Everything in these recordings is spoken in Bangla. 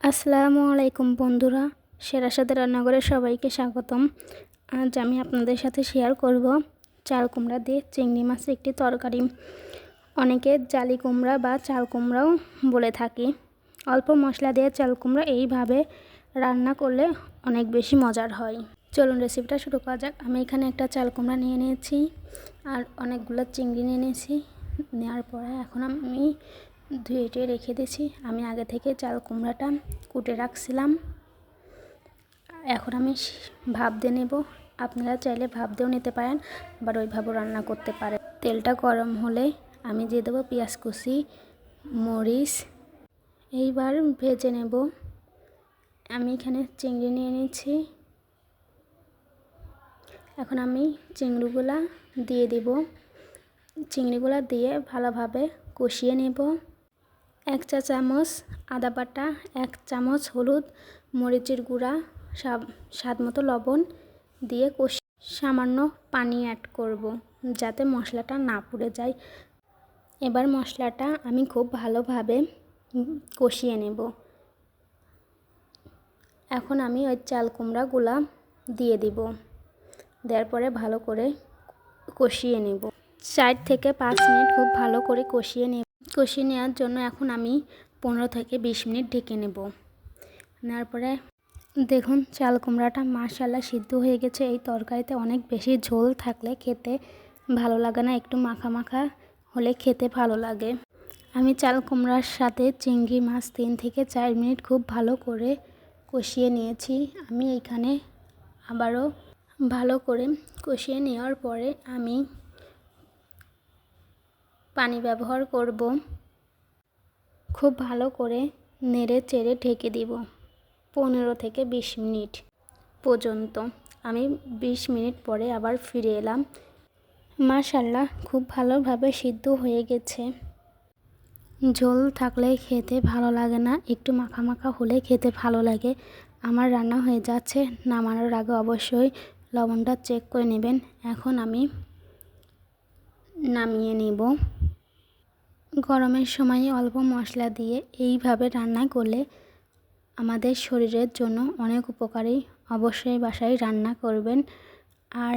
আসসালামু আলাইকুম বন্ধুরা, সেরা সাথে রান্নাঘরে সবাইকে স্বাগতম। আজ আমি আপনাদের সাথে শেয়ার করব চাল কুমড়া দিয়ে চিংড়ি মাছের একটি তরকারি। অনেকে জালি কুমড়া বা চাল কুমড়াও বলে থাকি। অল্প মশলা দিয়ে চাল কুমড়া এইভাবে রান্না করলে অনেক বেশি মজার হয়। চলুন রেসিপিটা শুরু করা যাক। আমি এখানে একটা চাল কুমড়া নিয়ে নিয়েছি আর অনেকগুলো চিংড়ি নিয়ে নিয়েছি। নেওয়ার পরে এখন আমি ধুয়ে রেখে দিয়েছি। আমি আগে থেকে চাল কুমড়াটা কুটে রাখছিলাম। এখন আমি ভাপ দিয়ে নেব। আপনারা চাইলে ভাপ দিয়েও নিতে পারেন, আবার ওইভাবেও রান্না করতে পারেন। তেলটা গরম হলে আমি দিয়ে দেবো পেঁয়াজ কুচি, মরিচ। এইবার ভেজে নেব। আমি এখানে চিংড়ি নিয়ে নিয়েছি। এখন আমি চিংড়িগুলা দিয়ে দেব। চিংড়িগুলা দিয়ে ভালোভাবে কষিয়ে নেব। 1 চা চামচ আদা বাটা, 1 চামচ হলুদ, মরিচের গুঁড়া, স্বাদ মতো লবণ দিয়ে সামান্য পানি অ্যাড করব যাতে মশলাটা না পুড়ে যায়। এবার মশলাটা আমি খুব ভালোভাবে কষিয়ে নেব। এখন আমি ওই চাল কুমড়াগুলা দিয়ে দিব। দেওয়ার পরে ভালো করে কষিয়ে নেব। 4 থেকে 5 মিনিট খুব ভালো করে কষিয়ে নেওয়ার জন্য এখন আমি 15 থেকে 20 মিনিট ঢেকে নেব। নেওয়ার পরে দেখুন চাল কুমড়াটা মাশাআল্লাহ সিদ্ধ হয়ে গেছে। এই তরকারিতে অনেক বেশি ঝোল থাকলে খেতে ভালো লাগে না, একটু মাখা মাখা হলে খেতে ভালো লাগে। আমি চাল কুমড়ার সাথে চিংড়ি মাছ 3 থেকে 4 মিনিট খুব ভালো করে কষিয়ে নিয়েছি। আমি এখানে আবারও ভালো করে কষিয়ে নেওয়ার পরে আমি পানি ব্যবহার করব। খুব ভালো করে নেড়ে চেড়ে ঢেকে দিব 15 থেকে 20 মিনিট পর্যন্ত। আমি 20 মিনিট পরে আবার ফিরে এলাম। মাশাআল্লাহ খুব ভালোভাবে সিদ্ধ হয়ে গেছে। ঝোল থাকলে খেতে ভালো লাগে না, একটু মাখা মাখা হলে খেতে ভালো লাগে। আমার রান্না হয়ে যাচ্ছে। নামানোর আগে অবশ্যই লবণটা চেক করে নেবেন। এখন আমি নামিয়ে নেব। গরমের সময়ে অল্প মশলা দিয়ে এইভাবে রান্না করলে আমাদের শরীরের জন্য অনেক উপকারী। অবশ্যই বাসায় রান্না করবেন। আর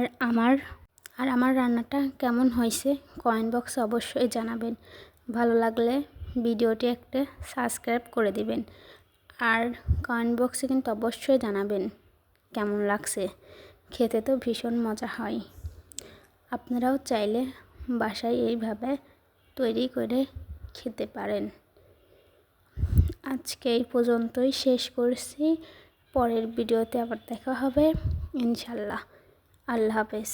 আমার রান্নাটা কেমন হয়েছে কমেন্ট বক্সে অবশ্যই জানাবেন। ভালো লাগলে ভিডিওটি একটা সাবস্ক্রাইব করে দিবেন। আর কমেন্ট বক্সে কিন্তু অবশ্যই জানাবেন কেমন লাগছে। খেতে তো ভীষণ মজা হয়। আপনারাও চাইলে বাসায় এইভাবে তৈরি করে খেতে পারেন। আজকে এই পর্যন্তই শেষ করছি। পরের ভিডিওতে আবার দেখা হবে ইনশাল্লাহ। আল্লাহ হাফেজ।